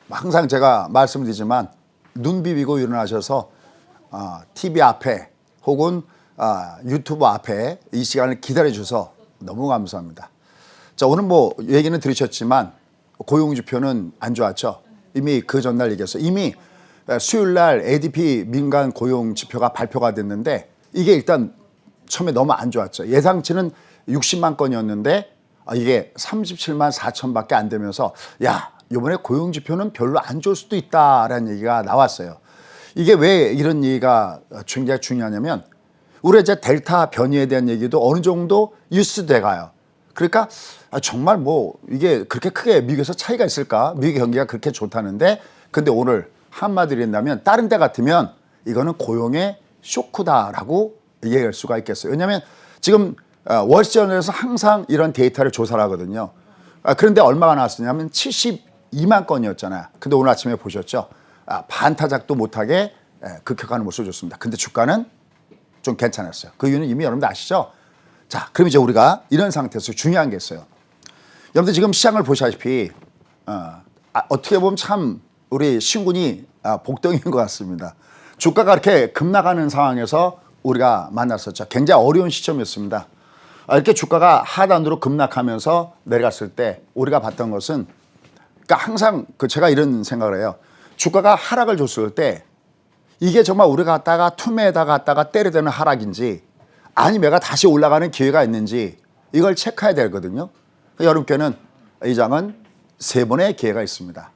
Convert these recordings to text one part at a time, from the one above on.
항상 제가 말씀드리지만 눈 비비고 일어나셔서 TV 앞에 혹은 유튜브 앞에 이 시간을 기다려 주셔서 너무 감사합니다. 자, 오늘 뭐 얘기는 들으셨지만 고용지표는 안 좋았죠. 이미 그 전날 얘기했어요. 이미 수요일 날 ADP 민간 고용지표가 발표가 됐는데 이게 일단 처음에 너무 안 좋았죠. 예상치는 60만 건이었는데 이게 37만 4천밖에 안 되면서 야, 이번에 고용지표는 별로 안 좋을 수도 있다라는 얘기가 나왔어요. 이게 왜 이런 얘기가 굉장히 중요하냐면 우리 이제 델타 변이에 대한 얘기도 어느 정도 뉴스돼 가요. 그러니까 정말 뭐 이게 그렇게 크게 미국에서 차이가 있을까? 미국의 경기가 그렇게 좋다는데 근데 오늘 한마디로 한다면 다른 데 같으면 이거는 고용의 쇼크다라고 얘기할 수가 있겠어요. 왜냐하면 지금 월스트리트저널에서 항상 이런 데이터를 조사를 하거든요. 그런데 얼마가 나왔었냐면 72만 건이었잖아요. 근데 오늘 아침에 보셨죠? 반타작도 못하게 급격한 모습을 줬습니다. 근데 주가는 좀 괜찮았어요. 그 이유는 이미 여러분들 아시죠? 자, 그럼 이제 우리가 이런 상태에서 중요한 게 있어요. 여러분들 지금 시장을 보시다시피 어떻게 보면 참 우리 신군이 복덩이인 것 같습니다. 주가가 이렇게 급락하는 상황에서 우리가 만났었죠. 굉장히 어려운 시점이었습니다. 이렇게 주가가 하단으로 급락하면서 내려갔을 때 우리가 봤던 것은 그러니까 항상 제가 이런 생각을 해요. 주가가 하락을 줬을 때 이게 정말 우리가 갔다가 투매에다 갔다가 때려대는 하락인지 아니면 얘가 다시 올라가는 기회가 있는지 이걸 체크해야 되거든요. 여러분께는 이 장은 세 번의 기회가 있습니다.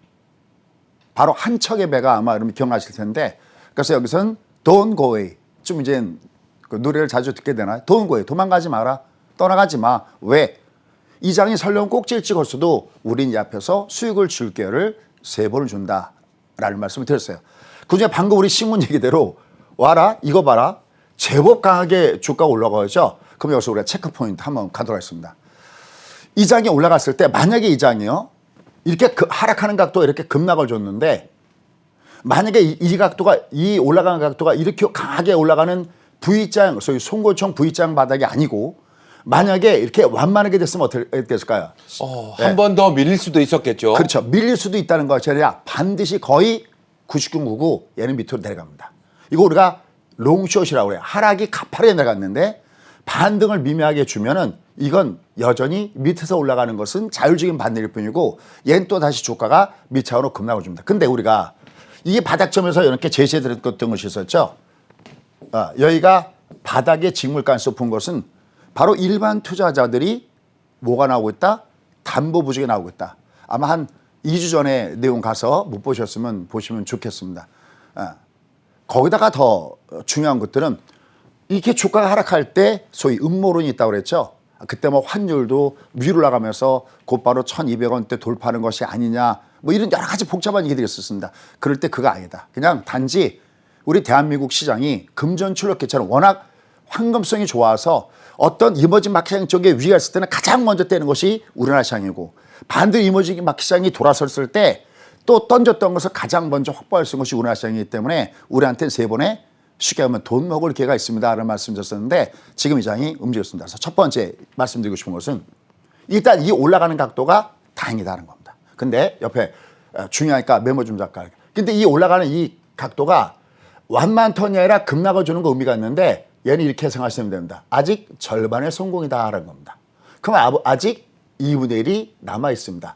바로 한 척의 배가 아마 여러분 기억나실 텐데 그래서 여기서는 Don't go away. 좀 이제 그 노래를 자주 듣게 되나요? Don't go away. 도망가지 마라. 떠나가지 마. 왜? 이 장이 설령 꼭지를 찍었어도 우린 이 앞에서 수익을 줄게요를 세 번을 준다라는 말씀을 드렸어요. 그중에 방금 우리 신문 얘기대로 와라 이거 봐라. 제법 강하게 주가가 올라가죠. 그럼 여기서 우리가 체크 포인트 한번 가도록 하겠습니다. 이 장이 올라갔을 때 만약에 이 장이요. 이렇게 하락하는 각도가 이렇게 급락을 줬는데 만약에 이 각도가 이 올라가는 각도가 이렇게 강하게 올라가는 V장 소위 송골총 V장 바닥이 아니고 만약에 이렇게 완만하게 됐으면 어떻게 됐을까요? 한 번 더 밀릴 수도 있었겠죠. 그렇죠. 밀릴 수도 있다는 것이 아니라 반드시 거의 99.99 얘는 밑으로 내려갑니다. 이거 우리가 롱숏이라고 해요. 하락이 가파르게 내려갔는데 반등을 미미하게 주면은 이건 여전히 밑에서 올라가는 것은 자율적인 반등일 뿐이고 얘는 또 다시 주가가 밑차원으로 급락을 줍니다. 근데 우리가 이 바닥점에서 이렇게 제시해드렸던 것이 있었죠. 여기가 바닥에 직물 가능성 본 것은 바로 일반 투자자들이 뭐가 나오고 있다? 담보 부족이 나오고 있다. 아마 한 2주 전에 내용 가서 못 보셨으면 보시면 좋겠습니다. 거기다가 더 중요한 것들은 이렇게 주가가 하락할 때 소위 음모론이 있다고 그랬죠. 그때 뭐 환율도 위로 나가면서 곧바로 1,200원대 돌파하는 것이 아니냐 뭐 이런 여러 가지 복잡한 얘기들이 있었습니다. 그럴 때 그거 아니다. 그냥 단지 우리 대한민국 시장이 금전 출력기처럼 워낙 황금성이 좋아서 어떤 이머징 마켓 쪽에 위기가 있을 때는 가장 먼저 떼는 것이 우리나라 시장이고 반대로 이머징 마켓 시장이 돌아섰을 때 또 던졌던 것을 가장 먼저 확보할 수 있는 것이 우리나라 시장이기 때문에 우리한테는 세 번의 쉽게 하면 돈 먹을 기회가 있습니다라는 말씀 드렸었는데 지금 이 장이 움직였습니다. 그래서 첫 번째 말씀드리고 싶은 것은 일단 이 올라가는 각도가 다행이다는 겁니다. 근데 옆에 중요하니까 메모 좀 잠깐. 근데 이 올라가는 이 각도가 완만 턴이 아니라 급락을 주는 거 의미가 있는데 얘는 이렇게 생각하시면 됩니다. 아직 절반의 성공이다라는 겁니다. 그럼 아직 2분의 1이 남아 있습니다.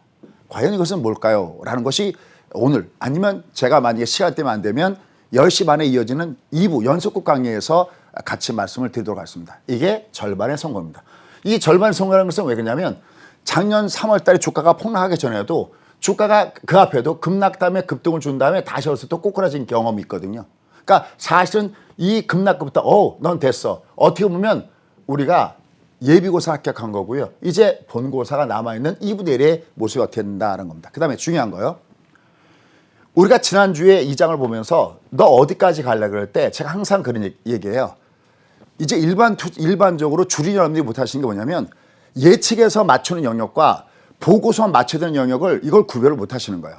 과연 이것은 뭘까요? 라는 것이 오늘 아니면 제가 만약에 시간 때문에 안 되면 10시 반에 이어지는 2부 연속극 강의에서 같이 말씀을 드리도록 하겠습니다. 이게 절반의 성공입니다. 이 절반의 성공이라는 것은 왜 그러냐면 작년 3월 달에 주가가 폭락하기 전에도 주가가 그 앞에도 급락 다음에 급등을 준 다음에 다시 와서 또 꼬꾸라진 경험이 있거든요. 그러니까 사실은 이 급락부터 넌 됐어. 어떻게 보면 우리가 예비고사 합격한 거고요. 이제 본고사가 남아있는 2분의 1의 모습이 어떻게 된다는 겁니다. 그 다음에 중요한 거요. 우리가 지난주에 이 장을 보면서 너 어디까지 갈래 그럴 때 제가 항상 그런 얘기해요. 이제 일반적으로 주린 여러분들이 못하시는 게 뭐냐면 예측에서 맞추는 영역과 보고서 맞춰야 되는 영역을 이걸 구별을 못하시는 거예요.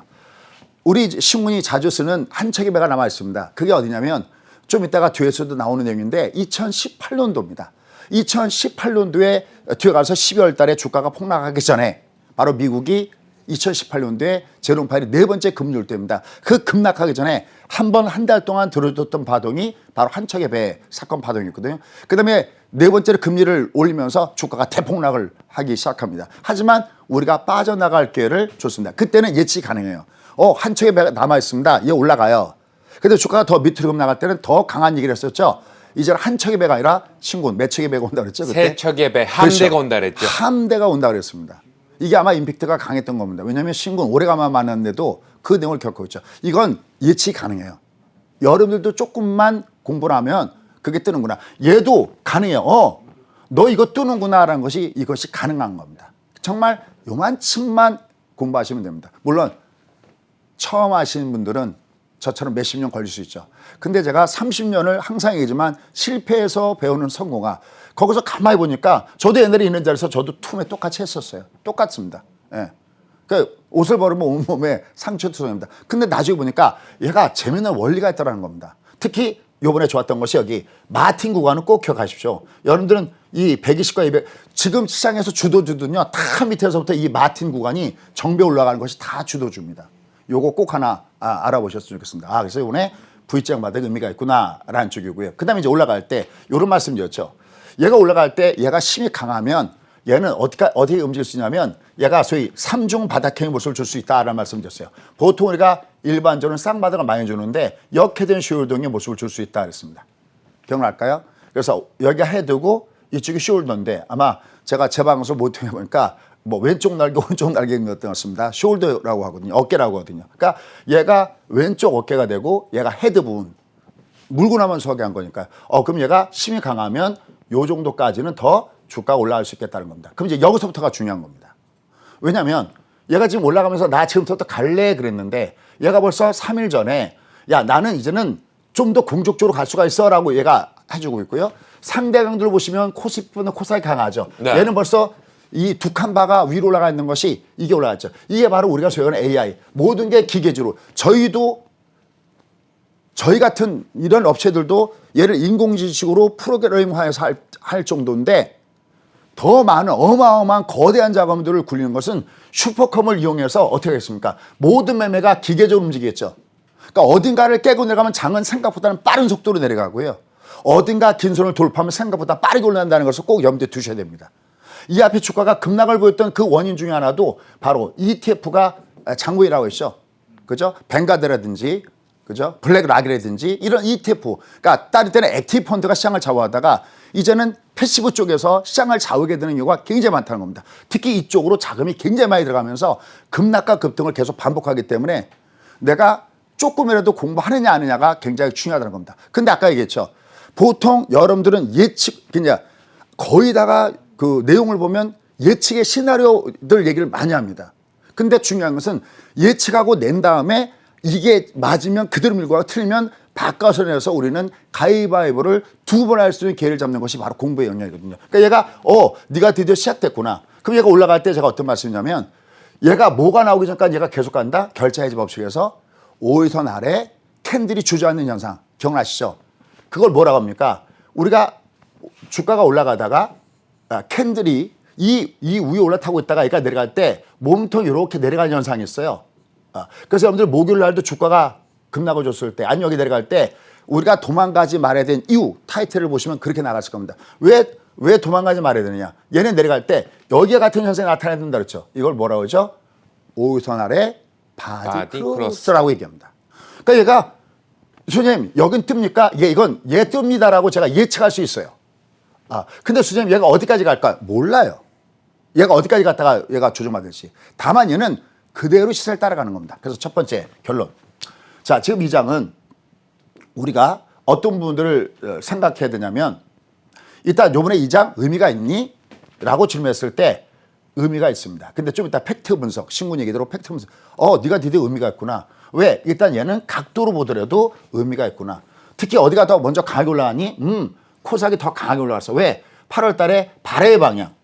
우리 신문이 자주 쓰는 한 척의 배가 남아 있습니다. 그게 어디냐면 좀 이따가 뒤에서도 나오는 내용인데 2018년도입니다. 2018년도에 뒤에 가서 12월 달에 주가가 폭락하기 전에 바로 미국이 2018년도에 제롬파일이 네 번째 금리올 때입니다. 그 급락하기 전에 한 달 동안 들어줬던 파동이 바로 한척의 배 사건 파동이었거든요. 그다음에 네 번째로 금리를 올리면서 주가가 대폭락을 하기 시작합니다. 하지만 우리가 빠져나갈 기회를 줬습니다. 그때는 예측이 가능해요. 한척의 배가 남아있습니다. 얘 올라가요. 근데 주가가 더 밑으로 급락할 때는 더 강한 얘기를 했었죠. 이제는 한 척의 배가 아니라 신군, 몇 척의 배가 온다 그랬죠. 그때? 세 척의 배, 함대가 그렇죠. 온다 그랬죠. 함대가 온다 그랬습니다. 이게 아마 임팩트가 강했던 겁니다. 왜냐하면 신군 오래간만 만났는데도 그 내용을 겪고 있죠. 이건 예측이 가능해요. 여러분들도 조금만 공부를 하면 그게 뜨는구나. 얘도 가능해요. 너 이거 뜨는구나라는 것이 이것이 가능한 겁니다. 정말 요만큼만 공부하시면 됩니다. 물론 처음 하시는 분들은 저처럼 몇십 년 걸릴 수 있죠. 근데 제가 30년을 항상 얘기지만 실패해서 배우는 성공아. 거기서 가만히 보니까 저도 옛날에 있는 자리에서 저도 툼에 똑같이 했었어요. 똑같습니다. 예. 그 옷을 벗으면 온몸에 상처 투성입니다. 근데 나중에 보니까 얘가 재미있는 원리가 있다는 겁니다. 특히 요번에 좋았던 것이 여기 마틴 구간은 꼭 기억하십시오. 여러분들은 이 120과 200 지금 시장에서 주도주는요 다 밑에서부터 이 마틴 구간이 정배 올라가는 것이 다 주도주입니다. 요거 꼭 하나 알아보셨으면 좋겠습니다. 그래서 이번에 V자 바닥에 의미가 있구나라는 쪽이고요. 그 다음에 이제 올라갈 때 이런 말씀 드렸죠. 얘가 올라갈 때 얘가 힘이 강하면 얘는 어떻게 움직일 수 있냐면 얘가 소위 3중 바닥형의 모습을 줄 수 있다라는 말씀 드렸어요. 보통 우리가 일반적으로 쌍바닥을 많이 주는데 역회전 숄더의 모습을 줄 수 있다 그랬습니다. 기억날까요? 그래서 여기가 헤드고 이쪽이 숄더인데 아마 제가 제 방송을 못 해보니까 뭐 왼쪽 날개 오른쪽 날개인 것 같습니다. 숄더라고 하거든요. 어깨라고 하거든요. 그러니까 얘가 왼쪽 어깨가 되고 얘가 헤드 부분 물고 나면 서게 한 거니까요. 그럼 얘가 힘이 강하면 요 정도까지는 더 주가가 올라갈 수 있겠다는 겁니다. 그럼 이제 여기서부터가 중요한 겁니다. 왜냐하면 얘가 지금 올라가면서 나 지금부터 갈래 그랬는데 얘가 벌써 3일 전에 야 나는 이제는 좀 더 공격적으로 갈 수가 있어 라고 얘가 해주고 있고요. 상대 강도를 보시면 코시프는 코사이 강하죠. 네. 얘는 벌써 이 두 칸 바가 위로 올라가 있는 것이 이게 올라갔죠. 이게 바로 우리가 소유하는 AI. 모든 게 기계주로. 저희 같은 이런 업체들도 얘를 인공지식으로 프로그래밍화해서 할 정도인데 더 많은 어마어마한 거대한 자금들을 굴리는 것은 슈퍼컴을 이용해서 어떻게 하겠습니까? 모든 매매가 기계적으로 움직이겠죠. 그러니까 어딘가를 깨고 내려가면 장은 생각보다는 빠른 속도로 내려가고요. 어딘가 긴 손을 돌파하면 생각보다 빠르게 올라간다는 것을 꼭 염두에 두셔야 됩니다. 이 앞에 주가가 급락을 보였던 그 원인 중에 하나도 바로 ETF가 장고이라고 했죠. 그죠? 뱅가드라든지 그죠? 블랙락이라든지 이런 ETF, 그러니까 다른 때는 액티브 펀드가 시장을 좌우하다가 이제는 패시브 쪽에서 시장을 좌우하게 되는 경우가 굉장히 많다는 겁니다. 특히 이쪽으로 자금이 굉장히 많이 들어가면서 급락과 급등을 계속 반복하기 때문에 내가 조금이라도 공부하느냐 안 하느냐가 굉장히 중요하다는 겁니다. 근데 아까 얘기했죠. 보통 여러분들은 예측, 그냥 거의 다가 그 내용을 보면 예측의 시나리오들 얘기를 많이 합니다. 근데 중요한 것은 예측하고 낸 다음에 이게 맞으면 그대로 밀고 가고 틀리면 바꿔서 내서 우리는 가위바위보를 두 번 할 수 있는 기회를 잡는 것이 바로 공부의 영역이거든요. 그러니까 얘가 네가 드디어 시작됐구나. 그럼 얘가 올라갈 때 제가 어떤 말씀이냐면 얘가 뭐가 나오기 전까지 얘가 계속 간다. 결자해지 법칙에서 5선 아래 캔들이 주저앉는 현상 기억나시죠? 그걸 뭐라고 합니까? 우리가 주가가 올라가다가 캔들이 이 위에 올라타고 있다가 얘가 내려갈 때 몸통 이렇게 내려가는 현상이 있어요. 그래서 여러분들 목요일 날도 주가가 급락을 줬을 때 아니면 여기 내려갈 때 우리가 도망가지 말아야 되는 이유 타이틀을 보시면 그렇게 나갔을 겁니다. 왜 도망가지 말아야 되느냐. 얘는 내려갈 때 여기와 같은 현상이 나타나야 된다 그랬죠. 이걸 뭐라고 그러죠? 5선 아래 바디 크로스라고 얘기합니다. 그러니까 얘가 수장님 여긴 뜹니까? 이건 얘 뜹니다라고 제가 예측할 수 있어요. 근데 수장님 얘가 어디까지 갈까? 몰라요. 얘가 어디까지 갔다가 얘가 조정받을지. 다만 얘는 그대로 시세를 따라가는 겁니다. 그래서 첫 번째 결론. 자, 지금 이 장은 우리가 어떤 부분들을 생각해야 되냐면 일단 요번에 이 장 의미가 있니? 라고 질문했을 때 의미가 있습니다. 근데 좀 이따 팩트 분석, 신문 얘기대로 팩트 분석. 네가 드디어 의미가 있구나. 왜? 일단 얘는 각도로 보더라도 의미가 있구나. 특히 어디가 더 먼저 강하게 올라가니? 코스닥이 더 강하게 올라갔어. 왜? 8월 달에 발해의 방향.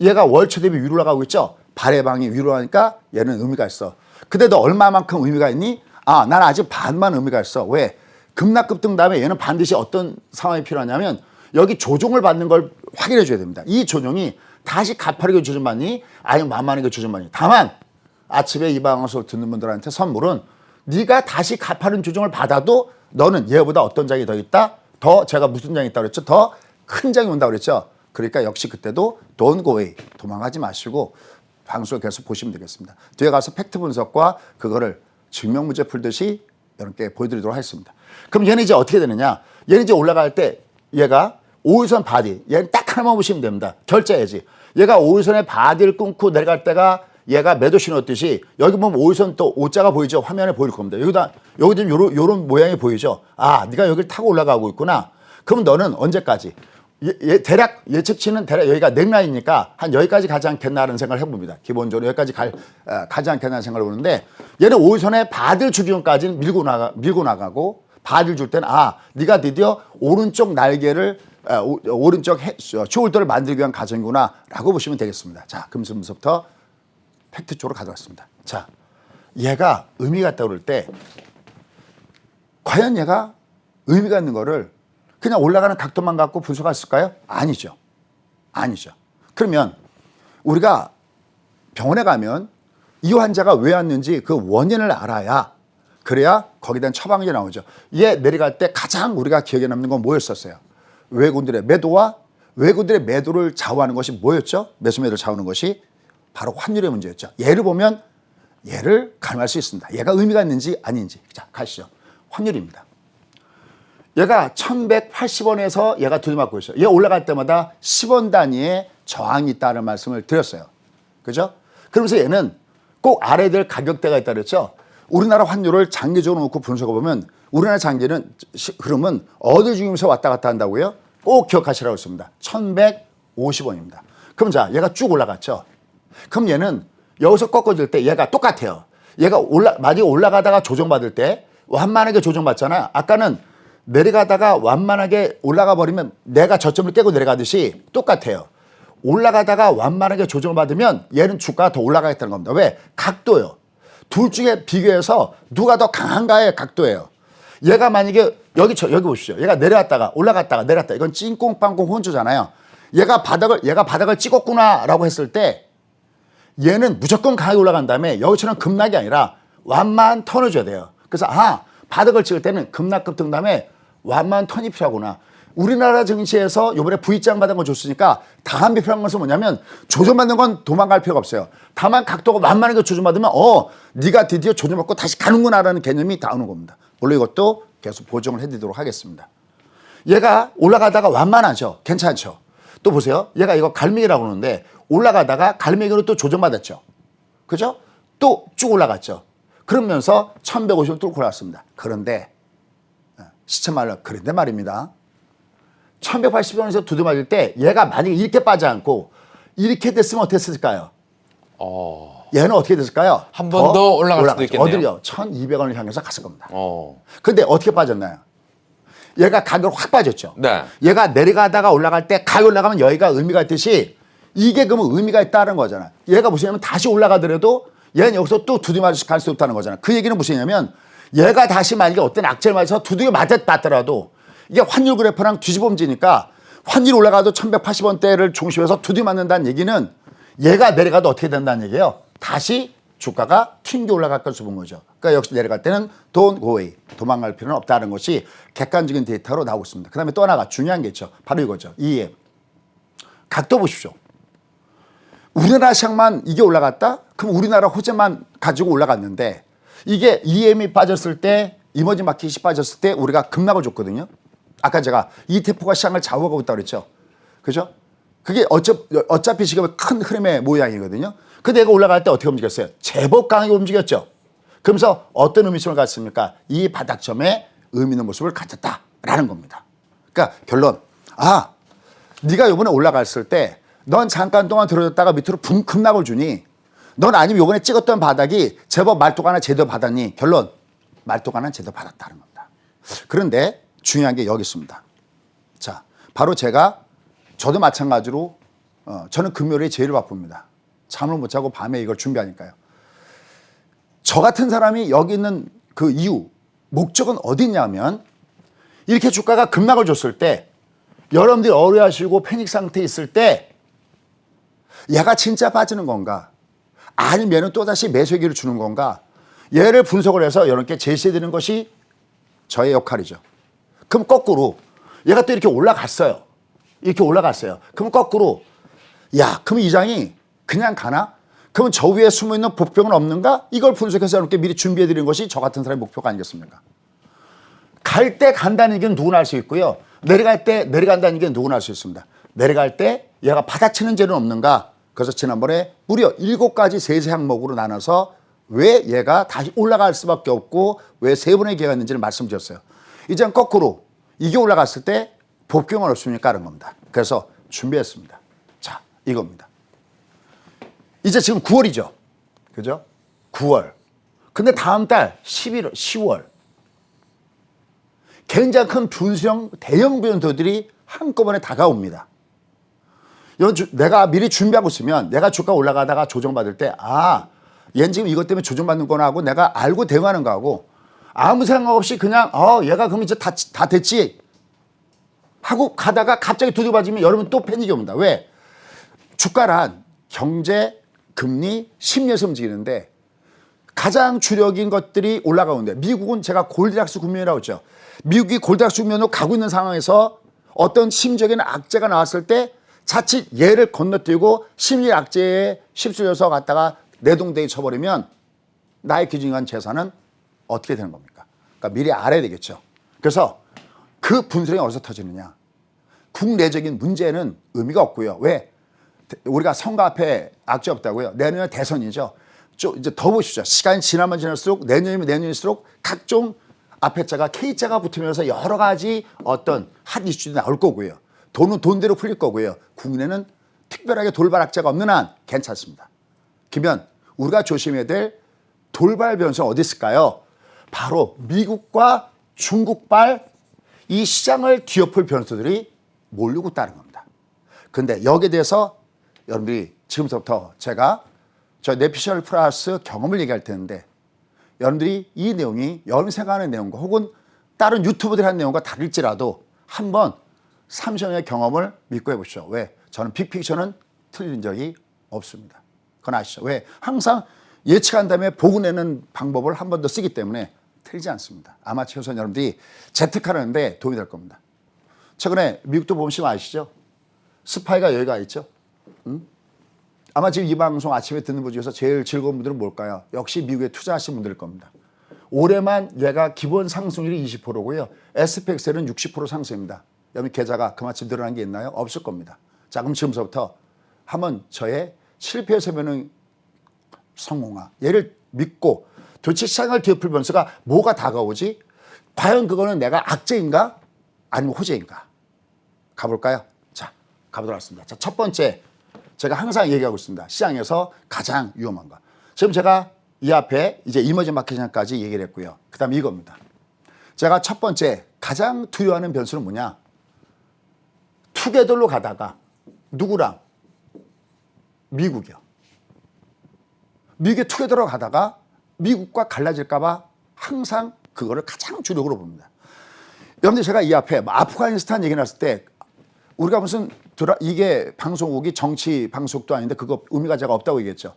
얘가 월초 대비 위로 올라가고 있죠? 발의 방이 위로 하니까 얘는 의미가 있어. 근데 너 얼마만큼 의미가 있니? 난 아직 반만 의미가 있어. 왜? 급락급등 다음에 얘는 반드시 어떤 상황이 필요하냐면 여기 조정을 받는 걸 확인해 줘야 됩니다. 이 조정이 다시 가파르게 조정받니? 아니면 만만하게 조정받니? 다만 아침에 이 방송을 듣는 분들한테 선물은 네가 다시 가파른 조정을 받아도 너는 얘보다 어떤 장이 더 있다? 더 제가 무슨 장이 있다고 그랬죠? 더 큰 장이 온다고 그랬죠? 그러니까 역시 그때도 don't go away. 도망가지 마시고 방송을 계속 보시면 되겠습니다. 뒤에 가서 팩트 분석과 그거를 증명 문제 풀듯이 여러분께 보여드리도록 하겠습니다. 그럼 얘는 이제 어떻게 되느냐? 얘는 이제 올라갈 때 얘가 5일선 바디, 얘는 딱 하나만 보시면 됩니다. 결제해야지. 얘가 5일선의 바디를 끊고 내려갈 때가 얘가 매도 신호였듯이 여기 보면 5일선 또 O자가 보이죠? 화면에 보일 겁니다. 여기 좀 요런 모양이 보이죠? 아, 네가 여기를 타고 올라가고 있구나. 그럼 너는 언제까지? 대략 예측치는 대략 여기가 넥라인이니까 한 여기까지 가지 않겠나라는 생각을 해봅니다. 기본적으로 여기까지 가지 않겠나라는 생각을 해보는데 얘는 5일선의 바디를 주기 전까지는 밀고 나가고 바디를 줄 때는 아, 네가 드디어 오른쪽 날개를 오른쪽 쇼울더를 만들기 위한 과정이구나 라고 보시면 되겠습니다. 자, 금수부터 팩트 쪽으로 가져왔습니다. 자, 얘가 의미가 있다고 그럴 때 과연 얘가 의미가 있는 거를 그냥 올라가는 각도만 갖고 분석할 수 있을까요? 아니죠. 아니죠. 그러면 우리가 병원에 가면 이 환자가 왜 왔는지 그 원인을 알아야 그래야 거기에 대한 처방이 나오죠. 얘 내려갈 때 가장 우리가 기억에 남는 건 뭐였었어요? 외국인들의 매도와 외국인들의 매도를 좌우하는 것이 뭐였죠? 매수매도를 좌우하는 것이 바로 환율의 문제였죠. 얘를 보면 얘를 가늠할 수 있습니다. 얘가 의미가 있는지 아닌지. 자, 가시죠. 환율입니다. 얘가 1180원에서 얘가 두드맞고 있어요. 얘 올라갈 때마다 10원 단위의 저항이 있다는 말씀을 드렸어요. 그죠? 그러면서 얘는 꼭 알아야 될 가격대가 있다 그랬죠? 우리나라 환율을 장기적으로 놓고 분석해보면 우리나라 장기는 그러면 어느 중에서 왔다 갔다 한다고요? 꼭 기억하시라고 했습니다. 1150원입니다. 그럼 자, 얘가 쭉 올라갔죠? 그럼 얘는 여기서 꺾어질 때 얘가 똑같아요. 얘가 만약에 올라가다가 조정받을 때 완만하게 조정받잖아요. 아까는 내려가다가 완만하게 올라가 버리면 내가 저점을 깨고 내려가듯이 똑같아요. 올라가다가 완만하게 조정을 받으면 얘는 주가가 더 올라가겠다는 겁니다. 왜? 각도요. 둘 중에 비교해서 누가 더 강한가의 각도예요. 얘가 만약에 여기 보십시오. 얘가 내려갔다가 올라갔다가 내려갔다. 이건 찐꽁빵꽁 혼조잖아요. 얘가 바닥을 찍었구나라고 했을 때 얘는 무조건 강하게 올라간 다음에 여기처럼 급락이 아니라 완만 턴을 줘야 돼요. 그래서 바닥을 찍을 때는 급락급 다음에 완만 턴이 필요하구나. 우리나라 증시에서 이번에 V장 받은 거 줬으니까 다음 필요한 것은 뭐냐면 조정받는 건 도망갈 필요가 없어요. 다만 각도가 완만하게 조정받으면 네가 드디어 조정받고 다시 가는구나라는 개념이 나오는 겁니다. 물론 이것도 계속 보정을 해드리도록 하겠습니다. 얘가 올라가다가 완만하죠. 괜찮죠. 또 보세요. 얘가 이거 갈매기라고 그러는데 올라가다가 갈매기로 또 조정받았죠. 그죠? 또 쭉 올라갔죠. 그러면서 1150을 뚫고 올라왔습니다. 그런데 시청 말로 그런데 말입니다. 1180원에서 두드맞을 때 얘가 만약에 이렇게 빠지 않고 이렇게 됐으면 어떻게 됐을까요? 얘는 어떻게 됐을까요? 한 번 더 올라갈 수도 있겠네요. 어디요? 1200원을 향해서 갔을 겁니다. 근데 어떻게 빠졌나요? 얘가 가격으로 확 빠졌죠. 네. 얘가 내려가다가 올라갈 때 가격 올라가면 여기가 의미가 있듯이 이게 그러면 의미가 있다는 거잖아. 얘가 무슨 다시 올라가더라도 얘는 여기서 또 두드려 맞을 갈 수 없다는 거잖아. 그 얘기는 무슨냐면 얘가 다시 만약에 어떤 악재를 맞아서 두드려 맞았더라도 이게 환율 그래프랑 뒤집어지니까 환율이 올라가도 1180원대를 중심에서 두드려 맞는다는 얘기는 얘가 내려가도 어떻게 된다는 얘기예요. 다시 주가가 튕겨 올라갈 것을 본 거죠. 그러니까 역시 내려갈 때는 don't go away. 도망갈 필요는 없다는 것이 객관적인 데이터로 나오고 있습니다. 그 다음에 또 하나가 중요한 게 있죠. 바로 이거죠. EM. 각도 보십시오. 우리나라 시장만 이게 올라갔다? 그럼 우리나라 호재만 가지고 올라갔는데 이게 EM이 빠졌을 때 이머징 마켓이 빠졌을 때 우리가 급락을 줬거든요. 아까 제가 ETF가 시장을 좌우하고 있다고 그랬죠. 그죠? 그게 어차피 지금 큰 흐름의 모양이거든요. 근데 얘가 올라갈 때 어떻게 움직였어요? 제법 강하게 움직였죠. 그러면서 어떤 의미심을 갖습니까? 이 바닥점에 의미 있는 모습을 가졌다라는 겁니다. 그러니까 결론. 네가 이번에 올라갔을 때 넌 잠깐 동안 들어졌다가 밑으로 붕 급락을 주니 넌 아니면 이번에 찍었던 바닥이 제법 말뚝하나 제대로 받았니? 결론. 말뚝하나 제대로 받았다는 겁니다. 그런데 중요한 게 여기 있습니다. 자, 바로 저도 마찬가지로 저는 금요일에 제일 바쁩니다. 잠을 못 자고 밤에 이걸 준비하니까요. 저 같은 사람이 여기 있는 그 이유, 목적은 어디 있냐면 이렇게 주가가 급락을 줬을 때 여러분들이 어려워하시고 패닉 상태에 있을 때 얘가 진짜 빠지는 건가? 아니면 또다시 매수기를 주는 건가? 얘를 분석을 해서 여러분께 제시해 드리는 것이 저의 역할이죠. 그럼 거꾸로 얘가 또 이렇게 올라갔어요. 이렇게 올라갔어요. 그럼 거꾸로 야, 그럼 이 장이 그냥 가나? 그럼 저 위에 숨어있는 복병은 없는가? 이걸 분석해서 여러분께 미리 준비해 드리는 것이 저 같은 사람의 목표가 아니겠습니까? 갈 때 간다는 얘기는 누구나 알 수 있고요. 내려갈 때 내려간다는 얘기는 누구나 알 수 있습니다. 내려갈 때 얘가 받아치는 죄는 없는가? 그래서 지난번에 무려 7가지 세세 항목으로 나눠서 왜 얘가 다시 올라갈 수밖에 없고 왜 3번의 기회가 있는지를 말씀드렸어요. 이제 거꾸로 이게 올라갔을 때 복경은 없습니까? 하는 겁니다. 그래서 준비했습니다. 자, 이겁니다. 이제 지금 9월이죠. 그죠? 9월. 근데 다음 달 11월, 10월. 굉장히 큰 분수형 대형 변수들이 한꺼번에 다가옵니다. 내가 미리 준비하고 있으면 내가 주가 올라가다가 조정받을 때 얘는 지금 이것 때문에 조정받는 거나 하고 내가 알고 대응하는 거하고 아무 생각 없이 그냥 얘가 그럼 이제 다 됐지 하고 가다가 갑자기 두드려맞으면 여러분 또 패닉이 옵니다. 왜? 주가란 경제, 금리, 심리에서 움직이는데 가장 주력인 것들이 올라가는데 미국은 제가 골디락스 국면이라고 했죠. 미국이 골디락스 국면으로 가고 있는 상황에서 어떤 심적인 악재가 나왔을 때 자칫 얘를 건너뛰고 심리 악재에 휩쓸려서 갔다가 내동댕이 쳐버리면 나의 귀중한 재산은 어떻게 되는 겁니까? 그러니까 미리 알아야 되겠죠. 그래서 그 분수령이 어디서 터지느냐. 국내적인 문제는 의미가 없고요. 왜? 우리가 선거 앞에 악재 없다고요. 내년에 대선이죠. 이제 더 보십시오. 시간이 지나면 지날수록 내년이면 내년일수록 각종 앞에 자가 K자가 붙으면서 여러 가지 어떤 핫 이슈도 나올 거고요. 돈은 돈대로 풀릴 거고요. 국내는 특별하게 돌발 악재가 없는 한 괜찮습니다. 그러면 우리가 조심해야 될 돌발 변수는 어디 있을까요? 바로 미국과 중국발 이 시장을 뒤엎을 변수들이 몰리고 있다는 겁니다. 그런데 여기에 대해서 여러분들이 지금부터 제가 저 내피셜 플러스 경험을 얘기할 텐데 여러분들이 이 내용이 여러분이 생각하는 내용과 혹은 다른 유튜버들이 하는 내용과 다를지라도 한번 30년의 경험을 믿고 해보시죠. 왜? 저는 빅픽처는 틀린 적이 없습니다. 그건 아시죠? 왜? 항상 예측한 다음에 보고 내는 방법을 한 번 더 쓰기 때문에 틀리지 않습니다. 아마 최소한 여러분들이 재택하는 데 도움이 될 겁니다. 최근에 미국도 보시면 아시죠? 스파이가 여기가 있죠? 아마 지금 이 방송 아침에 듣는 분 중에서 제일 즐거운 분들은 뭘까요? 역시 미국에 투자하신 분들일 겁니다. 올해만 얘가 기본 상승률이 20%고요. SPX는 60% 상승입니다. 여러분 계좌가 그만큼 늘어난 게 있나요? 없을 겁니다. 자, 그럼 지금부터 한번 저의 실패 설명은 성공화 얘를 믿고 도대체 시장을 뒤엎을 변수가 뭐가 다가오지? 과연 그거는 내가 악재인가? 아니면 호재인가? 가볼까요? 자, 가보도록 하겠습니다. 자, 첫 번째 제가 항상 얘기하고 있습니다. 시장에서 가장 위험한 거. 지금 제가 이 앞에 이제 이머징 마켓 시장까지 얘기를 했고요. 그 다음에 이겁니다. 제가 첫 번째 가장 두려워하는 변수는 뭐냐? 투게더로 가다가 누구랑? 미국이요. 미국에 투게더로 가다가 미국과 갈라질까 봐 항상 그거를 가장 주력으로 봅니다. 여러분들 제가 이 앞에 아프가니스탄 얘기 나왔을 때 우리가 무슨 이게 방송국이 정치 방송도 아닌데 그거 의미가 제가 없다고 얘기했죠.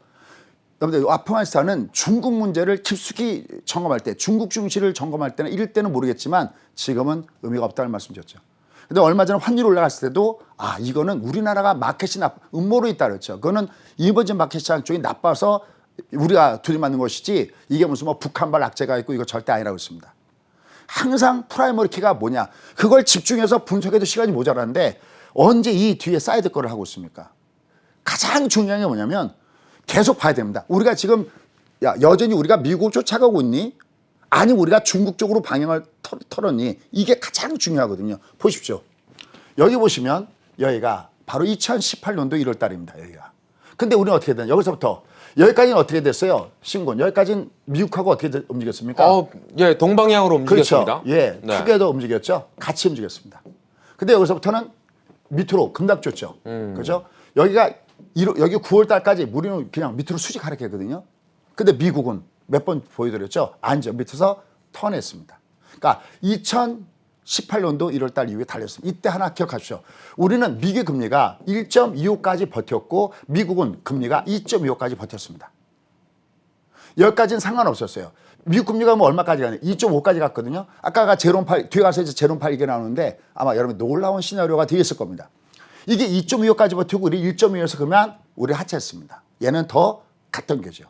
여러분들 아프가니스탄은 중국 문제를 깊숙이 점검할 때 중국 중시를 점검할 때는 이럴 때는 모르겠지만 지금은 의미가 없다는 말씀드렸죠. 근데 얼마 전에 환율 올라갔을 때도 이거는 우리나라가 마켓이 음모로 있다 그랬죠. 그거는 이머징 마켓 시장 쪽이 나빠서 우리가 들이맞는 것이지 이게 무슨 뭐 북한발 악재가 있고 이거 절대 아니라고 했습니다. 항상 프라이머리 키가 뭐냐. 그걸 집중해서 분석해도 시간이 모자라는데 언제 이 뒤에 사이드 거를 하고 있습니까? 가장 중요한 게 뭐냐면 계속 봐야 됩니다. 우리가 지금 여전히 우리가 미국을 쫓아가고 있니? 아니면 우리가 중국 쪽으로 방향을 털었니? 이게 가장 중요하거든요. 보십시오. 여기 보시면 여기가 바로 2018년도 1월 달입니다. 여기가. 근데 우리는 어떻게 되냐? 여기서부터 여기까지는 어떻게 됐어요? 신곤. 여기까지는 미국하고 어떻게 움직였습니까? 예, 동방향으로 움직였습니다. 그렇죠. 예, 네. 투게더 움직였죠. 같이 움직였습니다. 근데 여기서부터는 밑으로 급락 줬죠. 그렇죠? 여기가 여기 9월 달까지 우리는 그냥 밑으로 수직 하락했거든요. 근데 미국은 몇 번 보여드렸죠. 안전 밑에서 턴했습니다. 그러니까 2018년도 1월 달 이후에 달렸습니다. 이때 하나 기억하십시오. 우리는 미국 금리가 1.25까지 버텼고 미국은 금리가 2.25까지 버텼습니다. 여기까지는 상관없었어요. 미국 금리가 뭐 얼마까지 가냐? 2.5까지 갔거든요. 아까가 제롬8 뒤에 가서 이제 제롬8 이게 나오는데 아마 여러분 놀라운 시나리오가 되어 있을 겁니다. 이게 2.25까지 버티고 우리 1.25에서 그러면 우리 하차했습니다. 얘는 더 갔던 거죠.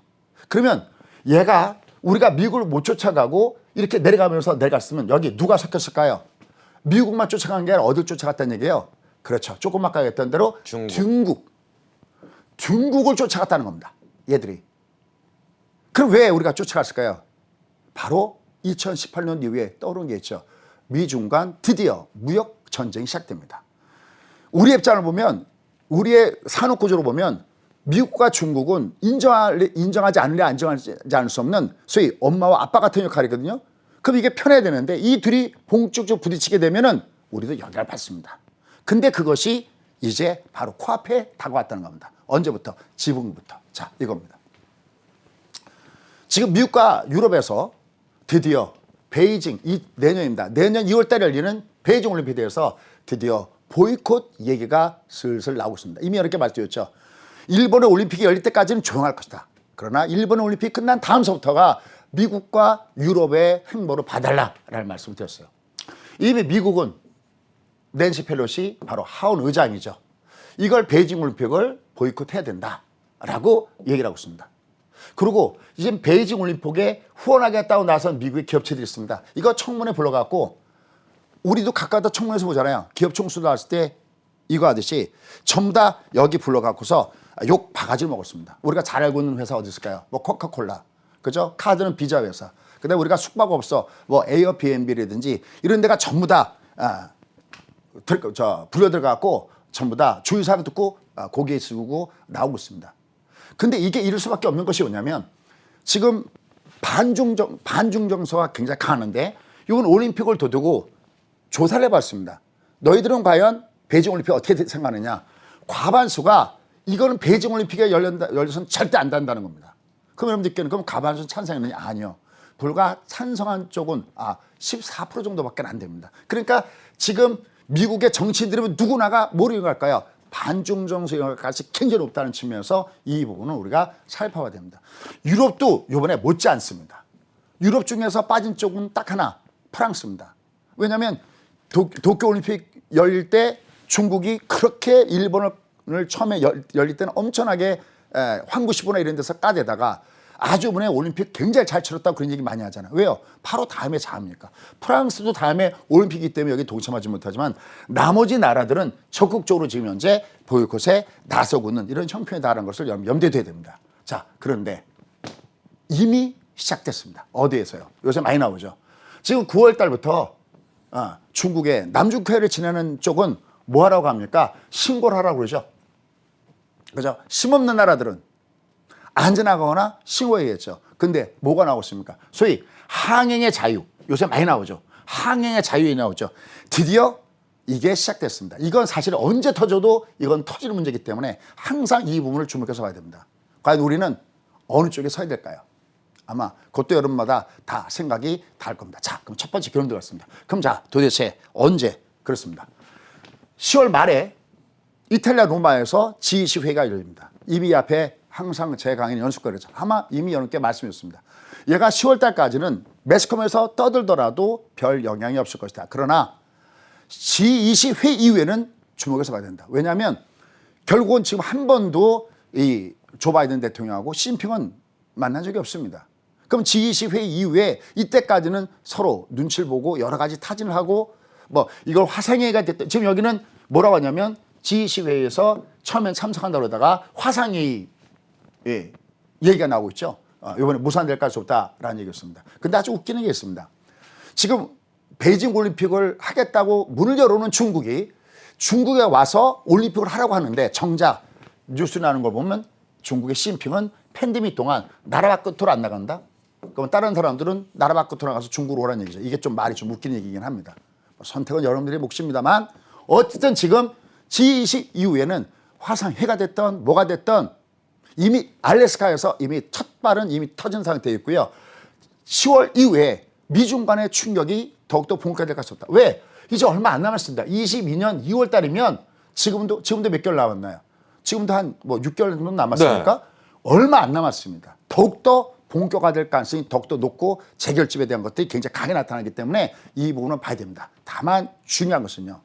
그러면 얘가 우리가 미국을 못 쫓아가고 이렇게 내려가면서 내려갔으면 여기 누가 섞였을까요? 미국만 쫓아간 게 아니라 어딜 쫓아갔다는 얘기예요. 그렇죠. 조금 아까 했던 대로 중국을 쫓아갔다는 겁니다. 얘들이. 그럼 왜 우리가 쫓아갔을까요? 바로 2018년 이후에 떠오른 게 있죠. 미중 간 드디어 무역 전쟁이 시작됩니다. 우리의 입장을 보면 우리의 산업 구조로 보면 미국과 중국은 인정하지 않으려 안정하지 않을 수 없는 소위 엄마와 아빠 같은 역할이거든요. 그럼 이게 편해야 되는데 이 둘이 본격적으로 부딪히게 되면은 우리도 영향을 받습니다. 근데 그것이 이제 바로 코앞에 다가왔다는 겁니다. 언제부터? 지붕부터. 자, 이겁니다. 지금 미국과 유럽에서 드디어 베이징, 내년입니다. 내년 2월 달에 열리는 베이징 올림픽대회에서 드디어 보이콧 얘기가 슬슬 나오고 있습니다. 이미 이렇게 말씀드렸죠. 일본의 올림픽이 열릴 때까지는 조용할 것이다. 그러나 일본의 올림픽이 끝난 다음서부터가 미국과 유럽의 행보를 봐달라라는 말씀을 드렸어요. 이미 미국은 낸시 펠로시 바로 하원 의장이죠. 이걸 베이징 올림픽을 보이콧해야 된다라고 얘기를 하고 있습니다. 그리고 이제 베이징 올림픽에 후원하겠다고 나선 미국의 기업체들이 있습니다. 이거 청문회 불러갖고 우리도 가까다 청문회에서 보잖아요. 기업 총수 나왔을 때 이거 하듯이 전부 다 여기 불러갖고서 욕 바가지를 먹었습니다. 우리가 잘 알고 있는 회사 어디 있을까요? 뭐 코카콜라, 그죠? 카드는 비자 회사. 그다음에 우리가 숙박업소, 뭐 에어비앤비라든지 이런 데가 전부 다 불려 들어가고 전부 다 주의사항 듣고 고개 숙이고 나오고 있습니다. 근데 이게 이럴 수밖에 없는 것이 뭐냐면 지금 반중정서가 굉장히 강한데 이건 올림픽을 도두고 조사를 해봤습니다. 너희들은 과연 베이징 올림픽 어떻게 생각하느냐? 과반수가 이거는 베이징 올림픽에 열려서는 절대 안 된다는 겁니다. 그럼 여러분들께는 그럼 과반수 찬성했느냐? 아니요. 불과 찬성한 쪽은 14% 정도밖에 안 됩니다. 그러니까 지금 미국의 정치인들은 누구나가 뭐로 생각할까요? 반중정서 영향까지 굉장히 높다는 측면에서 이 부분은 우리가 살펴봐야 됩니다. 유럽도 이번에 못지 않습니다. 유럽 중에서 빠진 쪽은 딱 하나, 프랑스입니다. 왜냐하면 도쿄올림픽 열릴 때 중국이 그렇게 일본을 처음에 열릴 때는 엄청나게 황구시보나 이런 데서 까대다가 아주 이번에 올림픽 굉장히 잘 치렀다고 그런 얘기 많이 하잖아요. 왜요? 바로 다음에 자합니까? 프랑스도 다음에 올림픽이기 때문에 여기 동참하지 못하지만 나머지 나라들은 적극적으로 지금 현재 보이콧에 나서고 있는 이런 형편에 달한 것을 염두에 둬야 됩니다. 자, 그런데 이미 시작됐습니다. 어디에서요? 요새 많이 나오죠. 지금 9월 달부터 중국의 남중회를 지내는 쪽은 뭐 하라고 합니까? 신고를 하라고 그러죠. 그죠? 힘없는 나라들은 안전하거나 신고해야겠죠. 근데 뭐가 나오고 있습니까? 소위 항행의 자유. 요새 많이 나오죠. 항행의 자유에 나오죠. 드디어 이게 시작됐습니다. 이건 사실 언제 터져도 이건 터지는 문제이기 때문에 항상 이 부분을 주목해서 봐야 됩니다. 과연 우리는 어느 쪽에 서야 될까요? 아마 그것도 여러분마다 다 생각이 다를 겁니다. 자, 그럼 첫 번째 결론 들어갔습니다. 그럼 자, 도대체 언제? 그렇습니다. 10월 말에 이탈리아 로마에서 G20 회의가 열립니다. 이미 앞에 항상 제 강의는 연습거리죠. 아마 이미 여러분께 말씀드렸습니다. 얘가 10월 달까지는 매스컴에서 떠들더라도 별 영향이 없을 것이다. 그러나 G20 회의 이후에는 주목해서 봐야 된다. 왜냐하면 결국은 지금 한 번도 이 조 바이든 대통령하고 시진핑은 만난 적이 없습니다. 그럼 G20 회의 이후에 이때까지는 서로 눈치를 보고 여러 가지 타진을 하고 뭐 이걸 화상회의가 됐다. 지금 여기는 뭐라고 하냐면 G20 회의에서 처음엔 참석한다고 그러다가 화상회의 얘기가 나오고 있죠. 이번에 무산될까 할 수 없다라는 얘기였습니다. 근데 아주 웃기는 게 있습니다. 지금 베이징 올림픽을 하겠다고 문을 열어놓은 중국에 와서 올림픽을 하라고 하는데 정작 뉴스 나는 걸 보면 중국의 시진핑은 팬데믹 동안 나라 밖으로 안 나간다? 그럼 다른 사람들은 나라 밖으로 나가서 중국으로 오라는 얘기죠. 이게 좀 말이 좀 웃기는 얘기긴 합니다. 선택은 여러분들의 몫입니다만 어쨌든 지금 G20 이후에는 화상회가 됐던 뭐가 됐던 이미 알래스카에서 이미 첫 발은 이미 터진 상태에 있고요. 10월 이후에 미중 간의 충격이 더욱더 본격화될 것이 없다. 왜? 이제 얼마 안 남았습니다. 22년 2월 달이면 지금도 몇 개월 남았나요? 지금도 한 뭐 6개월 정도 남았으니까 얼마 안 남았습니다. 더욱더 본격화될 가능성이 더욱더 높고 재결집에 대한 것들이 굉장히 강하게 나타나기 때문에 이 부분은 봐야 됩니다. 다만 중요한 것은요.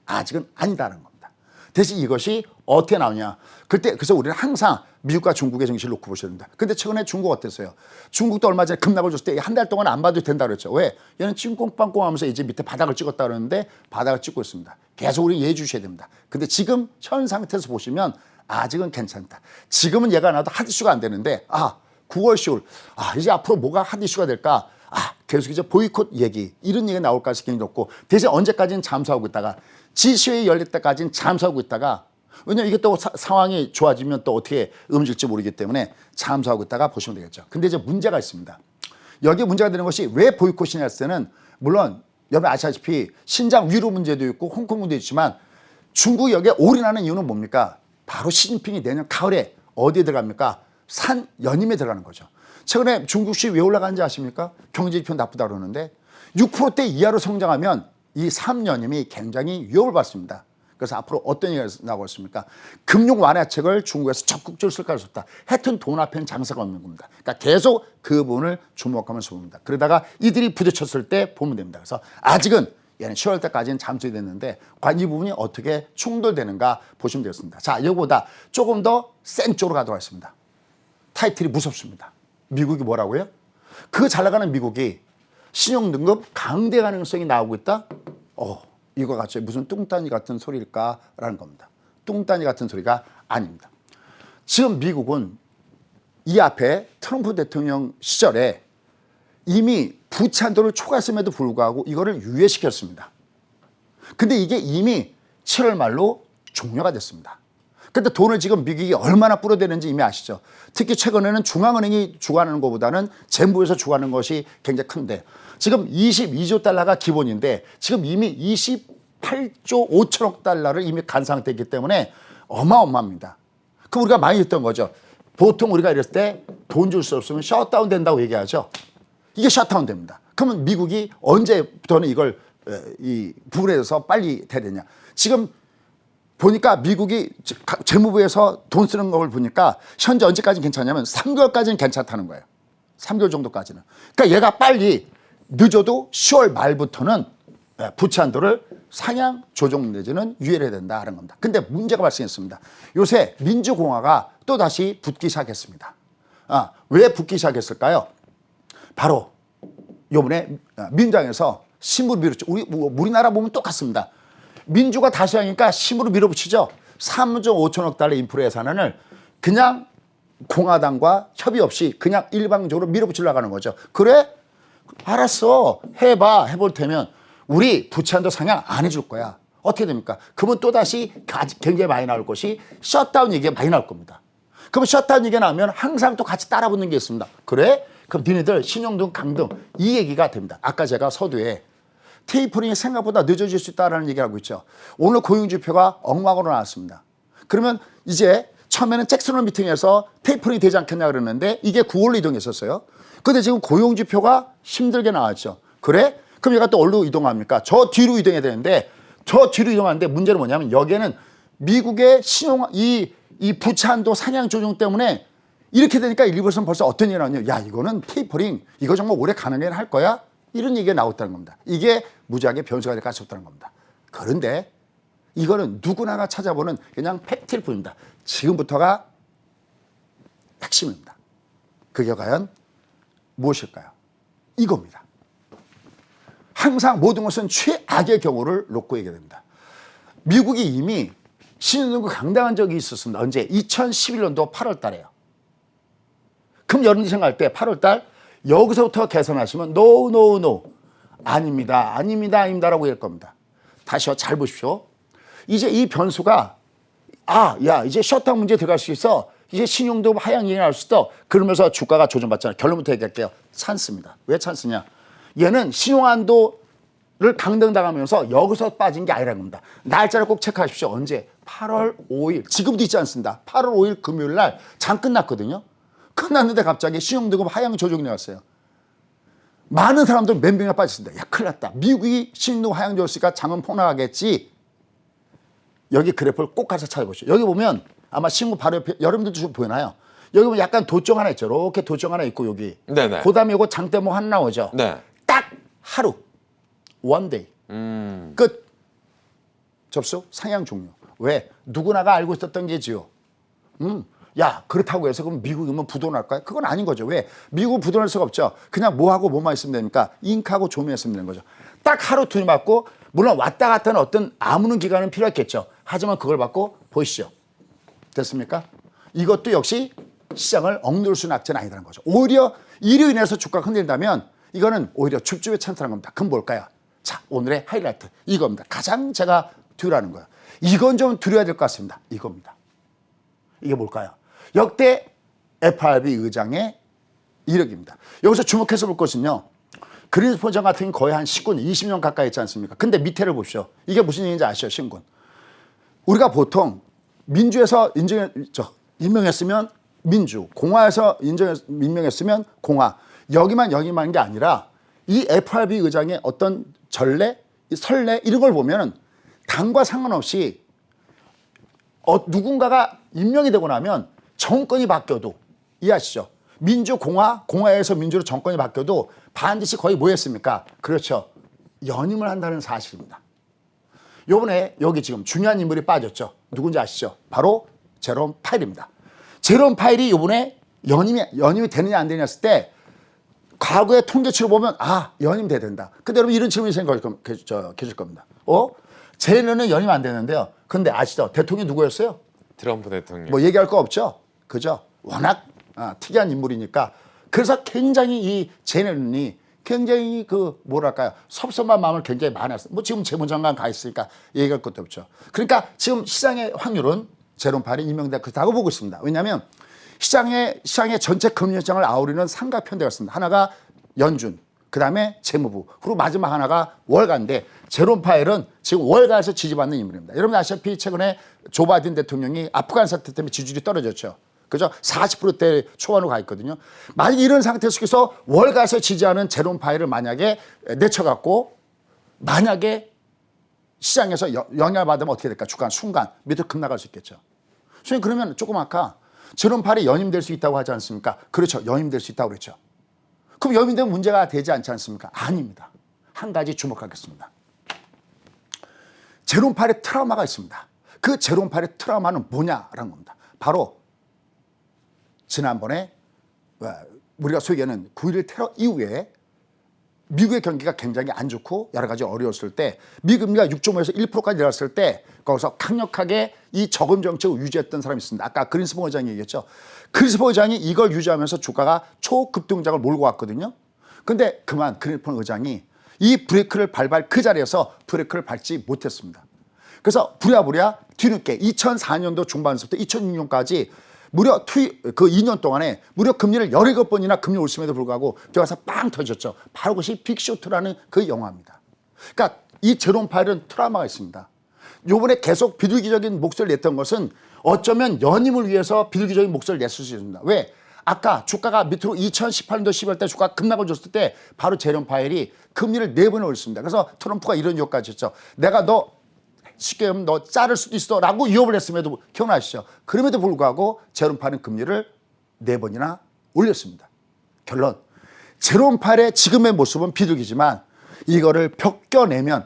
아직은 아니다라는 겁니다. 대신 이것이 어떻게 나오냐. 그래서 우리는 항상 미국과 중국의 정신을 놓고 보셔야 됩니다. 근데 최근에 중국 어땠어요? 중국도 얼마 전에 급락을 줬을 때 한 달 동안 안 봐도 된다고 그랬죠. 왜? 얘는 찐꽁빵꽁 하면서 이제 밑에 바닥을 찍었다 그러는데 바닥을 찍고 있습니다. 계속 우리 예의 주셔야 됩니다. 근데 지금 현 상태에서 보시면 아직은 괜찮다. 지금은 얘가 나도 핫 이슈가 안 되는데 9월 10월 이제 앞으로 뭐가 핫 이슈가 될까? 계속 이제 보이콧 얘기 이런 얘기가 나올 가능성이 높고 대신 언제까지는 잠수하고 있다가 지시회의 열릴 때까지는 잠수하고 있다가 왜냐면 이게 또 상황이 좋아지면 또 어떻게 움직일지 모르기 때문에 잠수하고 있다가 보시면 되겠죠. 근데 이제 문제가 있습니다. 여기에 문제가 되는 것이 왜 보이콧이냐 했을 때는 물론 여러분 아시다시피 신장 위로 문제도 있고 홍콩 문제도 있지만 중국이 여기에 올인하는 이유는 뭡니까? 바로 시진핑이 내년 가을에 어디에 들어갑니까? 산 연임에 들어가는 거죠. 최근에 중국시 왜 올라가는지 아십니까? 경제지표 나쁘다 그러는데 6%대 이하로 성장하면 이 3연임이 굉장히 위협을 받습니다. 그래서 앞으로 어떤 얘기가 나오고 있습니까? 금융 완화책을 중국에서 적극적으로 쓸 가능성이 없다. 하여튼 돈 앞에는 장사가 없는 겁니다. 그러니까 계속 그 부분을 주목하면서 봅니다. 그러다가 이들이 부딪혔을 때 보면 됩니다. 그래서 아직은 얘는 10월 때까지는 잠수이 됐는데 과연 이 부분이 어떻게 충돌되는가 보시면 되겠습니다. 자, 이거보다 조금 더 센 쪽으로 가도록 하겠습니다. 타이틀이 무섭습니다. 미국이 뭐라고요? 그 잘 나가는 미국이 신용등급 강대 가능성이 나오고 있다? 이거 같이 무슨 뚱딴이 같은 소리일까라는 겁니다. 뚱딴이 같은 소리가 아닙니다. 지금 미국은 이 앞에 트럼프 대통령 시절에 이미 부채 한도를 초과했음에도 불구하고 이거를 유예시켰습니다. 근데 이게 이미 7월 말로 종료가 됐습니다. 근데 돈을 지금 미국이 얼마나 뿌려대는지 이미 아시죠? 특히 최근에는 중앙은행이 주관하는 것보다는 정부에서 주관하는 것이 굉장히 큰데 지금 22조 달러가 기본인데 지금 이미 28조 5천억 달러를 이미 간 상태이기 때문에 어마어마합니다. 그럼 우리가 많이 했던 거죠. 보통 우리가 이랬을 때 돈 줄 수 없으면 셧다운 된다고 얘기하죠. 이게 셧다운 됩니다. 그러면 미국이 언제부터는 이걸 이 부분에 대해서 빨리 돼야 되냐. 지금 보니까 미국이 재무부에서 돈 쓰는 걸 보니까 현재 언제까지는 괜찮냐면 3개월까지는 괜찮다는 거예요. 3개월 정도까지는. 그러니까 얘가 빨리 늦어도 10월 말부터는 부채 한도를 상향 조정 내지는 유예를 해야 된다 하는 겁니다. 근데 문제가 발생했습니다. 요새 민주공화가 또다시 붙기 시작했습니다. 왜 붙기 시작했을까요? 바로 요번에 민주당에서 심으로 밀었죠. 우리나라 보면 똑같습니다. 민주가 다시 하니까 심으로 밀어붙이죠. 3조 5천억 달러 인프라 예산안을 그냥 공화당과 협의 없이 그냥 일방적으로 밀어붙이려고 하는 거죠. 그래? 알았어. 해봐. 해볼 테면 우리 부채 한도 상향 안 해줄 거야. 어떻게 됩니까? 그러면 또다시 굉장히 많이 나올 것이 셧다운 얘기가 많이 나올 겁니다. 그럼 셧다운 얘기가 나오면 항상 또 같이 따라붙는 게 있습니다. 그래? 그럼 니네들 신용등 강등 이 얘기가 됩니다. 아까 제가 서두에 테이퍼링이 생각보다 늦어질 수 있다는 얘기를 하고 있죠. 오늘 고용지표가 엉망으로 나왔습니다. 그러면 이제 처음에는 잭슨홀 미팅에서 테이퍼링이 되지 않겠냐 그랬는데 이게 9월로 이동했었어요. 근데 지금 고용지표가 힘들게 나왔죠. 그래? 그럼 얘가 또 어디로 이동합니까? 저 뒤로 이동해야 되는데 저 뒤로 이동하는데 문제는 뭐냐면 여기에는 미국의 이 부채 한도 상향 조정 때문에 이렇게 되니까 일부에서는 벌써 어떤 얘기가 나오냐. 야, 이거는 테이퍼링 이거 정말 올해 가능하게 할 거야? 이런 얘기가 나왔다는 겁니다. 이게 무지하게 변수가 될 가능성이 없다는 겁니다. 그런데 이거는 누구나가 찾아보는 그냥 팩트일 뿐입니다. 지금부터가 핵심입니다. 그게 과연 무엇일까요? 이겁니다. 항상 모든 것은 최악의 경우를 놓고 얘기해야 됩니다. 미국이 이미 신흥국 강당한 적이 있었습니다. 언제? 2011년도 8월 달에요. 그럼 여러분이 생각할 때 8월 달 여기서부터 개선하시면 no 아닙니다 라고 할 겁니다. 다시요. 잘 보십시오. 이제 이 변수가 이제 셧다운 문제 들어갈 수 있어. 이제 신용도 하향 얘기 나올 수 있어. 그러면서 주가가 조정받잖아요. 결론부터 얘기할게요. 찬스입니다. 왜 찬스냐. 얘는 신용한도를 강등당하면서 여기서 빠진 게 아니라는 겁니다. 날짜를 꼭 체크하십시오. 언제? 8월 5일. 지금도 있지 않습니다. 8월 5일 금요일 날 장 끝났거든요. 끝났는데 갑자기 신용등급 하향 조정이 나왔어요. 많은 사람들 몇 명이나 빠졌습니다. 야, 큰일 났다. 미국이 신용등급 하향 조정했으니까 장은 폭락하겠지. 여기 그래프를 꼭 가서 찾아보시죠. 여기 보면 아마 신고 바로 옆에 여러분들도 좀 보이나요? 여기 보면 약간 도점 하나 있죠. 이렇게 도점 하나 있고 여기. 네네. 그다음에 이거 장대목 하나 나오죠. 네. 딱 하루. one day. 끝. 접수 상향 종료. 왜? 누구나가 알고 있었던 게지요. 야, 그렇다고 해서 그럼 미국이면 부도날까요? 그건 아닌 거죠. 왜? 미국은 부도날 수가 없죠. 그냥 뭐하고 뭐만 있으면 됩니까? 잉크하고 조명했으면 되는 거죠. 딱 하루 돈이 받고, 물론 왔다 갔다 하는 어떤 아무는 기간은 필요했겠죠. 하지만 그걸 받고 보시죠. 됐습니까? 이것도 역시 시장을 억누를 수 있는 악재는 아니라는 거죠. 오히려 이로 인해서 주가가 흔들다면 이거는 오히려 줍줍의 찬스라는 겁니다. 그럼 뭘까요? 자, 오늘의 하이라이트 이겁니다. 가장 제가 두려워하는 거예요. 이건 좀 두려워야 될 것 같습니다. 이겁니다. 이게 뭘까요? 역대 FRB 의장의 이력입니다. 여기서 주목해서 볼 것은요. 그린스폰 전 같은 경우는 거의 한 19년, 20년 가까이 있지 않습니까? 근데 밑에를 보십시오. 이게 무슨 얘기인지 아시죠, 신군? 우리가 보통 민주에서 임명했으면 민주, 공화에서 임명했으면 공화, 여기만 게 아니라 이 FRB 의장의 어떤 전례, 선례 이런 걸 보면 당과 상관없이 누군가가 임명이 되고 나면 정권이 바뀌어도 이해하시죠? 민주, 공화, 공화에서 민주로 정권이 바뀌어도 반드시 거의 뭐 했습니까? 그렇죠. 연임을 한다는 사실입니다. 요번에 여기 지금 중요한 인물이 빠졌죠. 누군지 아시죠? 바로 제롬 파일입니다. 제롬 파일이 요번에 연임이 되느냐 안 되느냐 했을 때 과거의 통계치로 보면 연임돼야 된다. 근데 여러분 이런 질문이 계실 겁니다. 쟤네는 연임 안 되는데요. 근데 아시죠? 대통령이 누구였어요? 트럼프 대통령. 뭐 얘기할 거 없죠. 그죠? 워낙 특이한 인물이니까. 그래서 굉장히 이 쟤네는이 굉장히 뭐랄까요? 섭섭한 마음을 굉장히 많이 했어요. 뭐 지금 재무장관 가 있으니까 얘기할 것도 없죠. 그러니까 지금 시장의 확률은 제롬 파일이 임명될 것이라고 보고 있습니다. 왜냐하면 시장의 전체 금융 시장을 아우르는 삼각편대가 있습니다. 하나가 연준, 그 다음에 재무부, 그리고 마지막 하나가 월가인데 제롬 파일은 지금 월가에서 지지받는 인물입니다. 여러분 아시다시피 최근에 조 바이든 대통령이 아프간 사태 때문에 지지율이 떨어졌죠. 그죠? 40%대 초반으로 가 있거든요. 만약에 이런 상태 속에서 월가에서 지지하는 제롬 파일을 만약에 내쳐갖고 만약에 시장에서 영향을 받으면 어떻게 될까? 주가 순간 밑으로 급락할 수 있겠죠. 선생님 그러면 조금 아까 제롬 파일이 연임될 수 있다고 하지 않습니까? 그렇죠. 연임될 수 있다고 그랬죠. 그럼 연임되면 문제가 되지 않지 않습니까? 아닙니다. 한 가지 주목하겠습니다. 제롬 파일의 트라우마가 있습니다. 그 제롬 파일의 트라우마는 뭐냐라는 겁니다. 바로 지난번에 우리가 소위 얘기하는 9.11 테러 이후에 미국의 경기가 굉장히 안 좋고 여러 가지 어려웠을 때 미금리가 6.5에서 1%까지 내렸을 때 거기서 강력하게 이 저금 정책을 유지했던 사람이 있습니다. 아까 그린스폰 의장이 얘기했죠. 그린스폰 의장이 이걸 유지하면서 주가가 초급등장을 몰고 왔거든요. 근데 그만 그린스폰 의장이 이 브레이크를 밟을 그 자리에서 브레이크를 밟지 못했습니다. 그래서 부랴부랴 뒤늦게 2004년도 중반부터 2006년까지 무려 그 2년 동안에 무려 금리를 17번이나 금리 올심에도 불구하고 들어가서 빵 터졌죠. 바로 그것이 빅쇼트라는 그 영화입니다. 그러니까 이 제롬 파일은 트라우마가 있습니다. 요번에 계속 비둘기적인 목소리를 냈던 것은 어쩌면 연임을 위해서 비둘기적인 목소리를 냈을 수 있습니다. 왜? 아까 주가가 밑으로 2018년도 10월 때 주가가 급락을 줬을 때 바로 제롬 파일이 금리를 4번을 올렸습니다. 그래서 트럼프가 이런 욕까지 했죠. 내가 너 쉽게 하면 너 자를 수도 있어 라고 위협을 했음에도 기억나시죠? 그럼에도 불구하고 제롬 파일은 금리를 4번이나 올렸습니다. 결론 제롬 파일의 지금의 모습은 비둘기지만 이거를 벗겨내면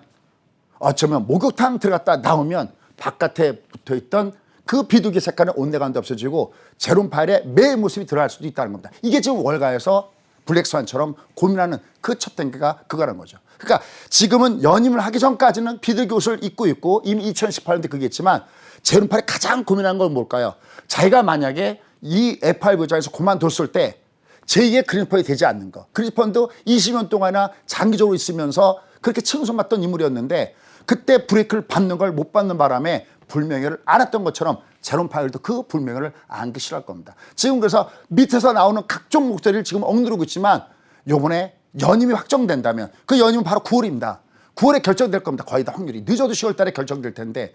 어쩌면 목욕탕 들어갔다 나오면 바깥에 붙어있던 그 비둘기 색깔은 온데간데 없어지고 제롬 파일의 매 모습이 드러날 수도 있다는 겁니다. 이게 지금 월가에서 블랙스완처럼 고민하는 그 첫 단계가 그거라는 거죠. 그러니까 지금은 연임을 하기 전까지는 비둘기 옷을 입고 있고 이미 2018년대 그게 있지만 제롬 파일이 가장 고민하는 건 뭘까요? 자기가 만약에 이 FRB 의장에서 그만뒀을 때 제2의 그린스폰이 되지 않는 거. 그린스폰도 20년 동안이나 장기적으로 있으면서 그렇게 칭송받던 인물이었는데 그때 브레이크를 밟는 걸 못 받는 바람에 불명예를 안았던 것처럼 제롬 파일도 그 불명예를 안기 싫어할 겁니다. 지금 그래서 밑에서 나오는 각종 목소리를 지금 억누르고 있지만 요번에 연임이 확정된다면 그 연임은 바로 9월입니다. 9월에 결정될 겁니다. 거의 다 확률이. 늦어도 10월 달에 결정될 텐데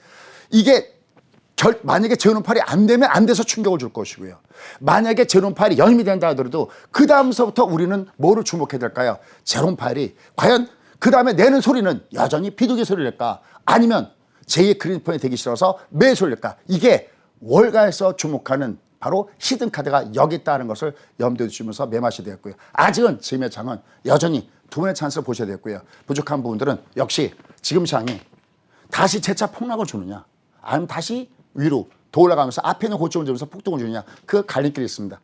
이게 만약에 제롬 파일이 안 되면 안 돼서 충격을 줄 것이고요. 만약에 제롬 파일이 연임이 된다 하더라도 그 다음서부터 우리는 뭐를 주목해야 될까요? 제롬 파일이 과연 그 다음에 내는 소리는 여전히 비둘기 소리를 낼까? 아니면 제2의 그린스폰이 되기 싫어서 매 소리를 낼까? 이게 월가에서 주목하는 바로 바로 히든 카드가 여기 있다는 것을 염두에 두시면서 매마시 되었고요. 아직은 지금의 장은 여전히 두 번의 찬스를 보셔야 되고요. 부족한 부분들은 역시 지금 장이 다시 재차 폭락을 주느냐 아니면 다시 위로 더 올라가면서 앞에 있는 고점을 들면서 폭등을 주느냐 그 갈림길이 있습니다.